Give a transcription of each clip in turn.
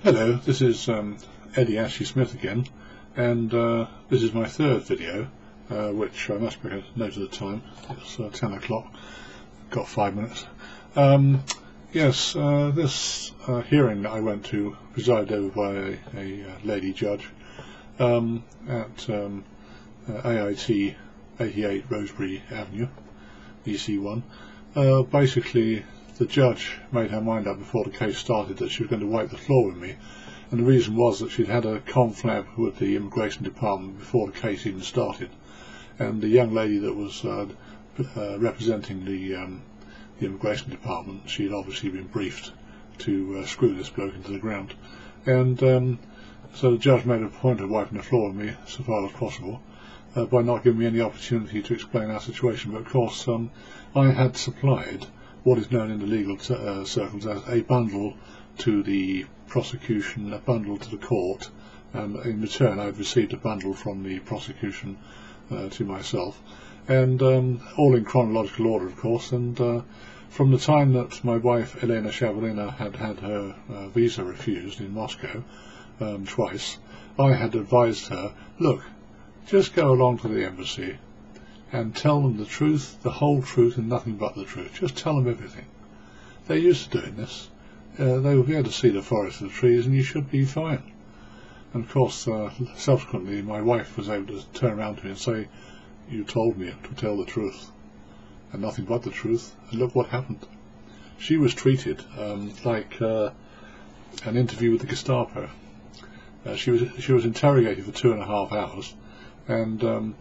Hello, this is Eddie Ashley Smith again, and this is my third video, which I must make a note of the time. It's 10 o'clock, got 5 minutes. Yes, this hearing that I went to, presided over by a lady judge at AIT 88 Rosebery Avenue, EC1. Basically, the judge made her mind up before the case started that she was going to wipe the floor with me, and the reason was that she'd had a confab with the immigration department before the case even started, and the young lady that was representing the immigration department, she'd obviously been briefed to screw this bloke into the ground, and so the judge made a point of wiping the floor with me so far as possible, by not giving me any opportunity to explain our situation. But of course I had supplied what is known in the legal circles as a bundle to the prosecution, a bundle to the court, and in return I've received a bundle from the prosecution to myself, and all in chronological order, of course. And from the time that my wife Elena Shavalina had had her visa refused in Moscow twice, I had advised her, look, just go along to the embassy and tell them the truth, the whole truth, and nothing but the truth. Just tell them everything. They're used to doing this. They will be able to see the forest of the trees, and you should be fine. And of course, subsequently, my wife was able to turn around to me and say, you told me to tell the truth, and nothing but the truth, and look what happened. She was treated like an interview with the Gestapo. She was interrogated for 2.5 hours, and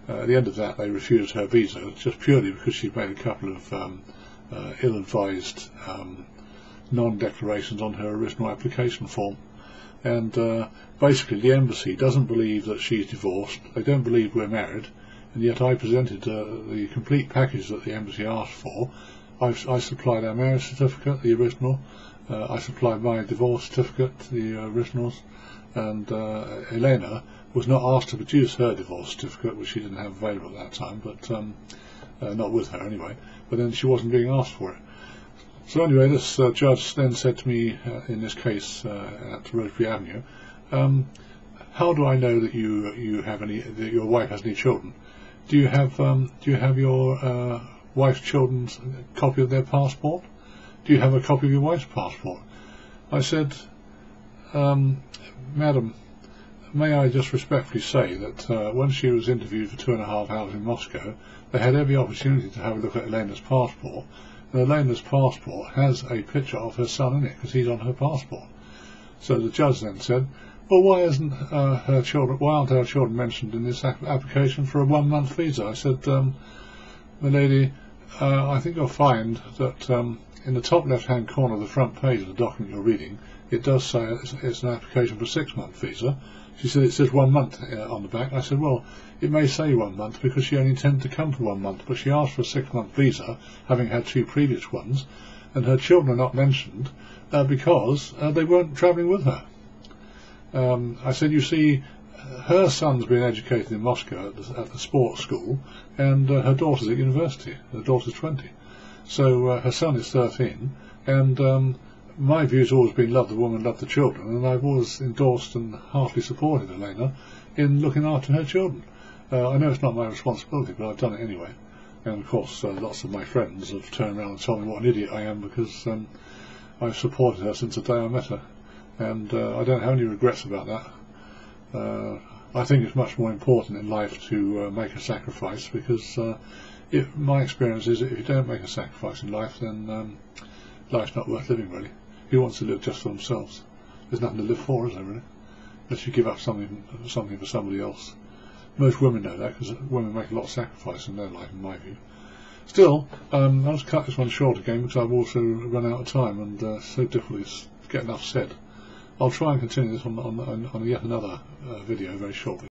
at the end of that they refused her visa, just purely because she'd made a couple of ill-advised non-declarations on her original application form. And basically the embassy doesn't believe that she's divorced, they don't believe we're married, and yet I presented the complete package that the embassy asked for. I supplied our marriage certificate, the original, I supplied my divorce certificate, the originals, and Elena was not asked to produce her divorce certificate, which she didn't have available at that time, but not with her anyway, but then she wasn't being asked for it. So anyway, this judge then said to me, in this case at Rosebery Avenue, how do I know that that your wife has any children? Do you have your wife's children's copy of their passport? Do you have a copy of your wife's passport? I said, Madam, may I just respectfully say that when she was interviewed for 2.5 hours in Moscow, they had every opportunity to have a look at Elena's passport, and Elena's passport has a picture of her son in it, because he's on her passport. So the judge then said, well, why aren't her children mentioned in this application for a 1-month visa? I said, my lady, I think you'll find that in the top left-hand corner of the front page of the document you're reading, it does say it's an application for a 6-month visa. She said it says 1 month on the back. I said, well, it may say 1 month because she only intended to come for 1 month, but she asked for a 6-month visa, having had 2 previous ones, and her children are not mentioned because they weren't travelling with her. I said, you see, her son's been educated in Moscow at the sports school, and her daughter's at university. Her daughter's 20. So her son is 13, and my view's always been love the woman, love the children, and I've always endorsed and heartily supported Elena in looking after her children. I know it's not my responsibility, but I've done it anyway. And of course lots of my friends have turned around and told me what an idiot I am, because I've supported her since the day I met her, and I don't have any regrets about that. I think it's much more important in life to make a sacrifice, because my experience is that if you don't make a sacrifice in life, then life's not worth living, really. Who wants to live just for themselves? There's nothing to live for, is there, really? Unless you give up something for somebody else. Most women know that, because women make a lot of sacrifice in their life, in my view. Still, I'll just cut this one short again, because I've also run out of time, and so difficult to get enough said. I'll try and continue this on yet another video very shortly.